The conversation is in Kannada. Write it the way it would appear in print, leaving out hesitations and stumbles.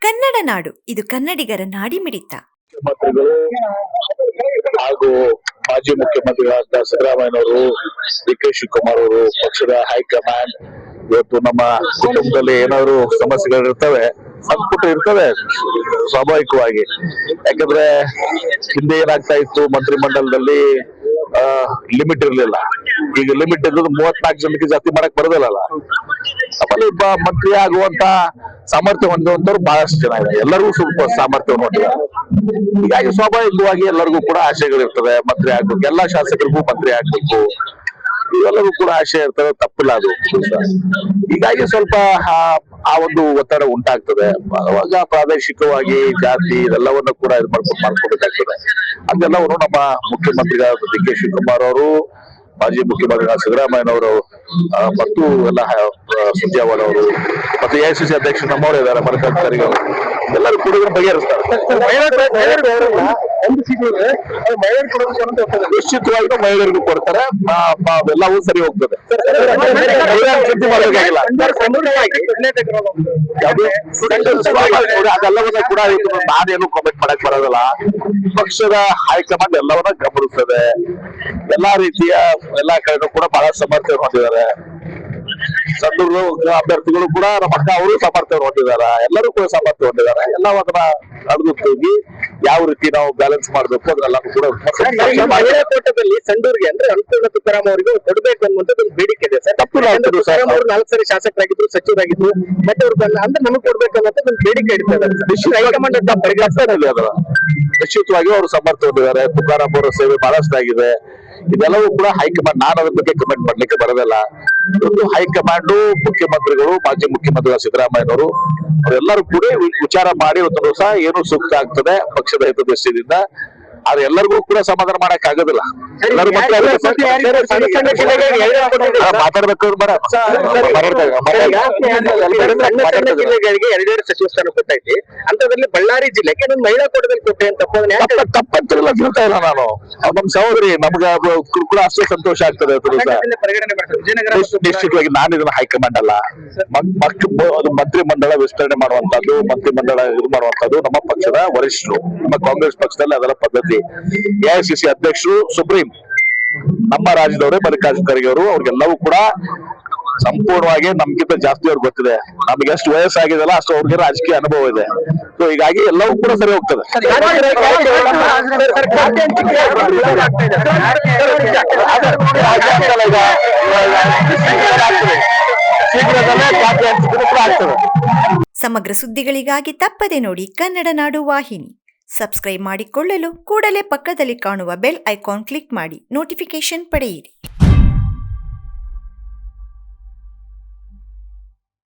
ಕನ್ನಡ ನಾಡು, ಇದು ಕನ್ನಡಿಗರ ನಾಡಿಮಿಡಿತ. ಮುಖ್ಯಮಂತ್ರಿಗಳು ಹಾಗೂ ಮಾಜಿ ಮುಖ್ಯಮಂತ್ರಿಗಳಾದ ಸಿದ್ದರಾಮಯ್ಯನವರು, ಡಿ ಕೆ ಶಿವಕುಮಾರ್ ಅವರು, ಪಕ್ಷದ ಹೈಕಮಾಂಡ್ ಇವತ್ತು ನಮ್ಮ ಕುಟುಂಬದಲ್ಲಿ ಏನಾದ್ರು ಸಮಸ್ಯೆಗಳಿರ್ತವೆ, ಸಂಪುಟ ಇರ್ತವೆ ಸ್ವಾಭಾವಿಕವಾಗಿ. ಯಾಕಂದ್ರೆ ಹಿಂದೆ ಏನಾಗ್ತಾ ಇತ್ತು, ಮಂತ್ರಿಮಂಡಲದಲ್ಲಿ ಲಿಮಿಟ್ ಇರ್ಲಿಲ್ಲ. ಈಗ ಲಿಮಿಟ್ ಇರೋದು 34 ಜನಕ್ಕೆ ಜಾಸ್ತಿ ಮಾಡಕ್ ಬರೋದಿಲ್ಲ. ಆಮೇಲೆ ಮಂತ್ರಿ ಆಗುವಂತ ಸಾಮರ್ಥ್ಯ ಹೊಂದುವಂತವ್ರು ಬಹಳಷ್ಟು ಜನ ಇದೆ. ಎಲ್ಲರಿಗೂ ಸ್ವಲ್ಪ ಸಾಮರ್ಥ್ಯವನ್ನು ಹೊಂದಿದ್ದಾರೆ. ಹೀಗಾಗಿ ಸ್ವಾಭಾವಿಕವಾಗಿ ಎಲ್ಲರಿಗೂ ಕೂಡ ಆಶಯಗಳಿರ್ತವೆ. ಮಂತ್ರಿ ಆಗ್ಬೇಕು, ಎಲ್ಲಾ ಶಾಸಕರಿಗೂ ಮಂತ್ರಿ ಆಗ್ಬೇಕು, ಇವೆಲ್ಲರೂ ಕೂಡ ಆಶಯ ಇರ್ತವೆ, ತಪ್ಪಿಲ್ಲ ಅದು. ಹೀಗಾಗಿ ಸ್ವಲ್ಪ ಆ ಒಂದು ಒತ್ತಡ ಉಂಟಾಗ್ತದೆ. ಅವಾಗ ಪ್ರಾದೇಶಿಕವಾಗಿ ಜಾತಿ ಇದೆಲ್ಲವನ್ನು ಕೂಡ ಮಾಡ್ಕೋಬೇಕಾಗ್ತದೆ. ಅದೆಲ್ಲವನ್ನು ನಮ್ಮ ಮುಖ್ಯಮಂತ್ರಿಗಳಾದ ಡಿ ಕೆ ಶಿವಕುಮಾರ್ ಅವರು, ಮಾಜಿ ಮುಖ್ಯಮಂತ್ರಿಗಳಾದ ಸಿದ್ದರಾಮಯ್ಯನವರು ಮತ್ತು ಎಲ್ಲ ಸುರ್ಜೇವಾಲಾ ಅವರು ಮತ್ತೆ ಎಐಸಿಸಿ ಅಧ್ಯಕ್ಷ ನಮ್ಮವರು ಇದ್ದಾರೆ, ಮಲ್ಲಿಕಾರ್ಜುನ ಖರ್ಗೆ ಅವರು, ಎಲ್ಲರೂ ಕೂಡ ಬಗೆಹರಿಸ್ತಾರೆ. ನಿಶ್ಚಿತವಾಗಿ ಮಹಿಳೆಯರಿಗೂ ಕೊಡ್ತಾರೆ, ಎಲ್ಲವೂ ಸರಿ ಹೋಗ್ತದೆ. ಚಿಂತೆ ಮಾಡಬೇಕಾಗಿಲ್ಲ. ಅದೆಲ್ಲವನ್ನ ಕೂಡ ನಾನೇನು ಕಾಮೆಂಟ್ ಮಾಡಕ್ ಬರೋದಿಲ್ಲ. ಪಕ್ಷದ ಹೈಕಮಾಂಡ್ ಎಲ್ಲವನ್ನ ಗಮನಿಸ್ತದೆ. ಎಲ್ಲಾ ರೀತಿಯ ಎಲ್ಲಾ ಕಡೆನೂ ಕೂಡ ಬಹಳ ಸಮರ್ಥನೆ ಹೊಂದಿದ್ದಾರೆ. ಸಂದೂರು ಅಭ್ಯರ್ಥಿಗಳು ಕೂಡ ನಮ್ಮ ಅಕ್ಕ ಅವರು ಸಮರ್ಥನೆ ಹೊಂದಿದ್ದಾರೆ. ಎಲ್ಲರೂ ಕೂಡ ಸಮರ್ಥನೆ ಹೊಂದಿದ್ದಾರೆ. ಎಲ್ಲವನ್ನ ನಡೆದು ಹೋಗಿ ಯಾವ ರೀತಿ ನಾವು ಬ್ಯಾಲೆನ್ಸ್ ಮಾಡ್ಬೇಕು ಅದನ್ನೆಲ್ಲ ಕೂಡ ಕೋಟದಲ್ಲಿ ಸಂಡೂರಿಗೆ ಅಂದ್ರೆ ಅನುಕೂಲ ತುಕಾರಾಮ್ ಅವರಿಗೆ ಕೊಡಬೇಕು ಅನ್ನುವಂಥದ್ದು ಒಂದು ಬೇಡಿಕೆ ಇದೆ ಸರ್. ತಪ್ಪು ತುಕಾರಾಮ್ ಅವರು 4 ಸರಿ ಶಾಸಕರಾಗಿದ್ರು, ಸಚಿವರಾಗಿದ್ರು, ಮತ್ತೆ ಅವ್ರು ಅಂದ್ರೆ ನಮಗೆ ಕೊಡ್ಬೇಕು ಅನ್ನೋದು ಒಂದು ಬೇಡಿಕೆ ಇಡ್ತಾರೆ. ಹೈಕಮಾಂಡ್ ಅಂತ ಪರಿಗಣಿಸ್ತಾರಲ್ಲಿ ಅದರ ನಿಶ್ಚಿತವಾಗಿ ಅವರು ಸಮರ್ಥ ಹೊಂದಿದ್ದಾರೆ. ತುಕಾರಾಮ್ ಅವರ ಸೇವೆ ಬಹಳಷ್ಟು ಆಗಿದೆ. ಇದೆಲ್ಲವೂ ಕೂಡ ಹೈಕಮಾಂಡ್, ನಾನು ಅದ್ರ ಬಗ್ಗೆ ಕಮೆಂಟ್ ಮಾಡ್ಲಿಕ್ಕೆ ಬರೋದಿಲ್ಲ. ಇವತ್ತು ಹೈಕಮಾಂಡ್, ಮುಖ್ಯಮಂತ್ರಿಗಳು, ಮಾಜಿ ಮುಖ್ಯಮಂತ್ರಿಗಳು ಸಿದ್ದರಾಮಯ್ಯನವರು ಅವರೆಲ್ಲರೂ ಕೂಡ ವಿಚಾರ ಮಾಡಿ ಒಂದು ದಿವಸ ಏನು ಸೂಕ್ತ ಆಗ್ತದೆ ಪಕ್ಷದ ಹಿತದೃಷ್ಟಿಯಿಂದ, ಆದ್ರೆ ಎಲ್ಲರಿಗೂ ಕೂಡ ಸಮಾಧಾನ ಮಾಡಕ್ ಆಗೋದಿಲ್ಲ. ಎಲ್ಲರೂ ಮಾತಾಡ್ಬೇಕು. ಜಿಲ್ಲೆಗಳಿಗೆ 2 ಸಚಿವ ಸ್ಥಾನ ಕೊಟ್ಟೈತಿ, ಅಂತದ್ರಲ್ಲಿ ಬಳ್ಳಾರಿ ಜಿಲ್ಲೆಗೆ ಒಂದು ಮಹಿಳಾ ಕೋಟದಲ್ಲಿ ಕೊಟ್ಟೆ ಅಂತ ತಪ್ಪಂತಿಲ್ಲ, ಹೇಳ್ತಾ ಇಲ್ಲ ನಾನು. ನಮ್ ಸಹೋದರಿ, ನಮ್ಗ ಕೂಡ ಅಷ್ಟೇ ಸಂತೋಷ ಆಗ್ತದೆ. ನಿಶ್ಚಿತವಾಗಿ ನಾನು ಇದನ್ನ ಹೈಕಮಾಂಡ್ ಅಲ್ಲ, ಮಂತ್ರಿ ಮಂಡಳ ವಿಸ್ತರಣೆ ಮಾಡುವಂತದ್ದು, ಮಂತ್ರಿ ಮಂಡಳ ಇದು ಮಾಡುವಂತದ್ದು ನಮ್ಮ ಪಕ್ಷದ ವರಿಷ್ಠರು, ನಮ್ಮ ಕಾಂಗ್ರೆಸ್ ಪಕ್ಷದಲ್ಲಿ ಅದರ ಪದ್ಧತಿ. ಎಐಸಿಸಿ ಅಧ್ಯಕ್ಷರು ಸುಪ್ರೀಂ ನಮ್ಮ ರಾಜ್ಯದವರೇ ಮಲ್ಲಿಕಾರ್ಜುನ ಖರ್ಗೆ ಅವರು, ಅವ್ರಿಗೆಲ್ಲವೂ ಕೂಡ ಸಂಪೂರ್ಣವಾಗಿ ನಮ್ಗಿಂತ ಜಾಸ್ತಿ ಅವ್ರಿಗೆ ಗೊತ್ತಿದೆ. ನಮ್ಗೆ ಎಷ್ಟು ವಯಸ್ಸಾಗಿದೆಲ್ಲ ಅಷ್ಟು ಅವ್ರಿಗೆ ರಾಜಕೀಯ ಅನುಭವ ಇದೆ. ಸೊ ಹೀಗಾಗಿ ಎಲ್ಲವೂ ಕೂಡ ಸರಿ ಹೋಗ್ತದೆ. ಸಮಗ್ರ ಸುದ್ದಿಗಳಿಗಾಗಿ ತಪ್ಪದೆ ನೋಡಿ ಕನ್ನಡ ನಾಡು ವಾಹಿನಿ. ಸಬ್ಸ್ಕ್ರೈಬ್ ಮಾಡಿಕೊಳ್ಳಲು ಕೂಡಲೇ ಪಕ್ಕದಲ್ಲಿ ಕಾಣುವ ಬೆಲ್ ಐಕಾನ್ ಕ್ಲಿಕ್ ಮಾಡಿ ನೋಟಿಫಿಕೇಶನ್ ಪಡೆಯಿರಿ.